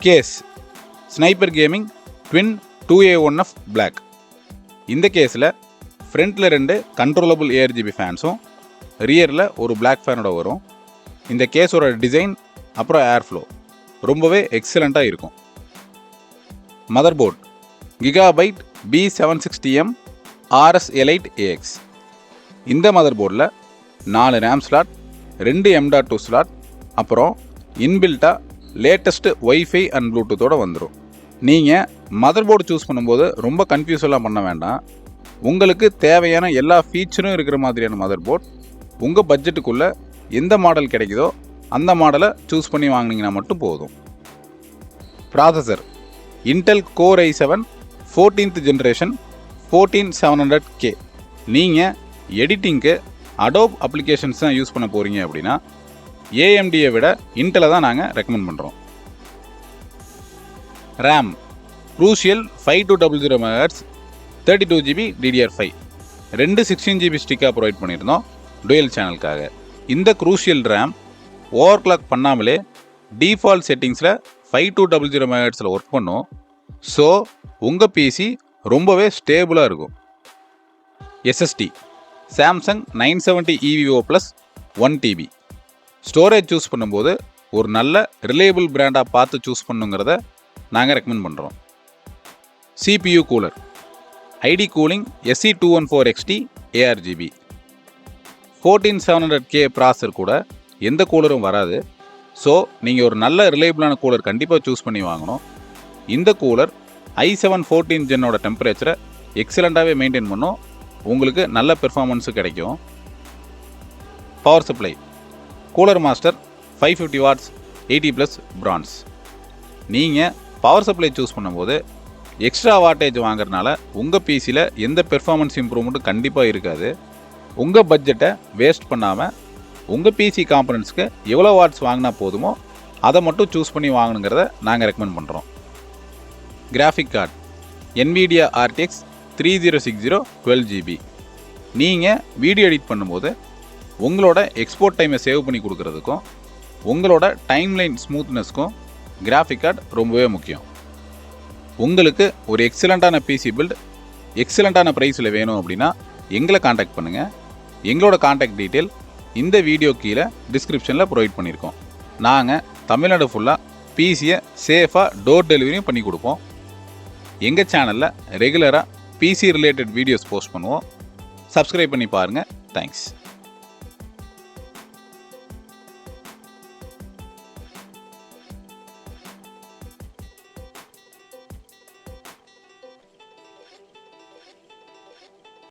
Case sniper gaming twin 2A1F black. இந்த கேஸில் ஃப்ரண்ட்டில் 2 கண்ட்ரோலபிள் ARGB ஃபேன்ஸும் ரியரில் ஒரு பிளாக் ஃபேனோட வரும். இந்த கேஸோட டிசைன் அப்புறம் ஏர் ஃப்ளோ ரொம்பவே எக்ஸலண்ட்டாக இருக்கும். Motherboard Gigabyte B760M RS Elite AX. இந்த மதர் போர்டில் 4 RAM ஸ்லாட், 2 M.2 ஸ்லாட், அப்புறம் இன்பில்ட்டாக லேட்டஸ்ட்டு வைஃபை அண்ட் ப்ளூடூத்தோடு வந்துடும். நீங்கள் மதர் போர்டு சூஸ் பண்ணும்போது ரொம்ப கன்ஃபியூஸெல்லாம் பண்ண வேண்டாம். உங்களுக்கு தேவையான எல்லா ஃபீச்சரும் இருக்கிற மாதிரியான மதர் போர்ட் உங்கள் பட்ஜெட்டுக்குள்ளே எந்த மாடல் கிடைக்குதோ அந்த மாடலை சூஸ் பண்ணி வாங்கினீங்கன்னா மட்டும் போதும். Processor Intel core i7 14th generation 14700K. நீங்கள் எடிட்டிங்க்கு அடோப் அப்ளிகேஷன்ஸ் தான் யூஸ் பண்ண போகிறீங்க அப்படின்னா AMDயை விட இன்டெலை தான் நாங்கள் ரெக்கமெண்ட் பண்ணுறோம். RAM Crucial 5200 MHz 32GB DDR5. 2 16GB ஸ்டிக்காக ப்ரொவைட் பண்ணியிருந்தோம் டுயல் சேனலுக்காக. இந்த க்ரூஷியல் ரேம் ஓவர் கிளாக் பண்ணாமலே டிஃபால்ட் செட்டிங்ஸில் 5200 MHz ஒர்க் பண்ணும். ஸோ உங்கள் பிசி ரொம்பவே ஸ்டேபிளாக இருக்கும். SSD Samsung 970 EVO + 1TB. Storage choose பண்ணும்போது ஒரு நல்ல ரிலையபிள் பிராண்டாக பார்த்து சூஸ் பண்ணுங்கிறத நாங்கள் ரெக்கமெண்ட் பண்ணுறோம். CPU cooler ID cooling SE214XT ARGB. 14700K ப்ராசர் கூட எந்த கூலரும் வராது. ஸோ நீங்கள் ஒரு நல்ல ரிலையபிளான கூலர் கண்டிப்பாக சூஸ் பண்ணி வாங்கணும். இந்த கூலர் i7 14 ஜென்னோட டெம்பரேச்சரை எக்ஸலண்ட்டாகவே மெயின்டைன் பண்ணும். உங்களுக்கு நல்ல பெர்ஃபார்மன்ஸு கிடைக்கும். Power supply cooler master 550 watts 80+ France. நீங்கள் பவர் சப்ளை சூஸ் பண்ணும்போது எக்ஸ்ட்ரா வாட்டேஜ் வாங்குறதுனால உங்கள் பிசியில் எந்த பெர்ஃபார்மன்ஸ் இம்ப்ரூவ்மெண்ட்டும் கண்டிப்பாக இருக்காது. உங்கள் பட்ஜெட்டை வேஸ்ட் பண்ணாமல் உங்கள் பிசி காம்பனன்ட்ஸ்க்கு எவ்வளோ வாட்ஸ் வாங்கினா போதுமோ அதை மட்டும் சூஸ் பண்ணி வாங்கணுங்கிறத நாங்கள் ரெக்கமெண்ட் பண்ணுறோம். Graphic card NVIDIA RTX 3060 12GB. நீங்கள் வீடியோ எடிட் பண்ணும்போது உங்களோட எக்ஸ்போர்ட் டைமை சேவ் பண்ணி கொடுக்குறதுக்கும் உங்களோட டைம்லைன் ஸ்மூத்னஸ்க்கும் கிராஃபிக் கார்டு ரொம்பவே முக்கியம். உங்களுக்கு ஒரு எக்ஸலண்ட்டான பிசி பில்ட் எக்ஸலண்ட்டான ப்ரைஸில் வேணும் அப்படின்னா எங்களை காண்டாக்ட் பண்ணுங்கள். எங்களோட காண்டாக்ட் டீட்டெயில் இந்த வீடியோ கீழே டிஸ்கிரிப்ஷனில் ப்ரொவைட் பண்ணியிருக்கோம். நாங்கள் தமிழ்நாடு ஃபுல்லாக பிசியை சேஃபாக டோர் டெலிவரியும் பண்ணி கொடுப்போம். எங்கள் சேனலில் ரெகுலராக பிசி ரிலேட்டட் வீடியோஸ் போஸ்ட் பண்ணுவோம். சப்ஸ்கிரைப் பண்ணி பாருங்கள். தேங்க்ஸ்.